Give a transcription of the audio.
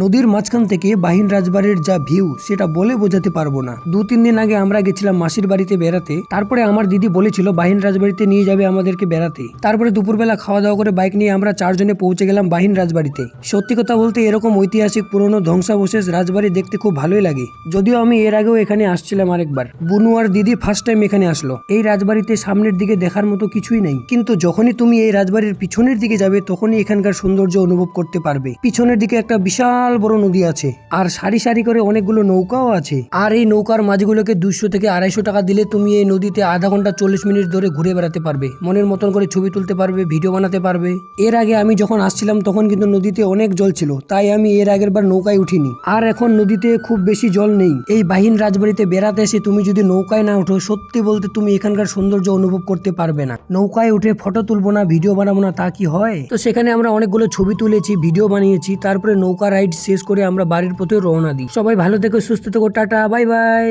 নদীর মাঝখান থেকে বাহিন রাজবাড়ির যা ভিউ সেটা বলে বোঝাতে পারবো না। 2-3 দিন আগে আমরা গেছিলাম মাসির বাড়িতে বেড়াতে। তারপরে আমার দিদি বলেছিল বাহিন রাজবাড়িতে নিয়ে যাবে আমাদেরকে বেড়াতে। তারপরে দুপুরবেলা খাওয়া দাওয়া করে বাইক নিয়ে আমরা 4 জনে পৌঁছে গেলাম বাহিন রাজবাড়িতে। সত্যি কথা বলতে এরকম ঐতিহাসিক পুরনো ধ্বংসাবশেষ রাজবাড়ি দেখতে খুব ভালোই লাগে। যদিও আমি এর আগেও এখানে আসছিলাম আরেকবার। বুনু আর দিদি ফার্স্ট টাইম এখানে আসলো। এই রাজবাড়িতে সামনের দিকে দেখার মতো কিছুই নেই, কিন্তু যখনই তুমি এই রাজবাড়ির পিছনের দিকে যাবে তখনই এখানকার সৌন্দর্য অনুভব করতে পারবে। পিছনের দিকে একটা বিশাল বড় নদী আছে, আর সারি সারি করে অনেকগুলো নৌকাও আছে। আর এই নৌকার মাঝগুলোকে 200 থেকে 250 টাকা দিলে তুমি এই নদীতে আধা ঘন্টা 40 মিনিট ধরে ঘুরে বেড়াতে পারবে। মনের মতন করে ছবি তুলতে পারবে, ভিডিও বানাতে পারবে। এর আগে আমি যখন আসছিলাম তখন কিন্তু নদীতে অনেক জল ছিল, তাই আমি এর আগের বার নৌকায় উঠিনি। আর এখন নদীতে খুব বেশি জল নেই। এই বাহিন রাজবাড়িতে বেড়াতে এসে তুমি যদি নৌকায় না ওঠো, সত্যি বলতে তুমি এখানকার সৌন্দর্য অনুভব করতে পারবে না। নৌকায় উঠে ফটো তুলবো না, ভিডিও বানাবো না, তা কি হয়? তো সেখানে আমরা অনেকগুলো ছবি তুলেছি, ভিডিও বানিয়েছি। তারপরে নৌকা রাইড শেষ করে আমরা বাড়ির পথে রওনা দিই। সবাই ভালো থেকো, সুস্থ থেকো, টাটা, বাই বাই।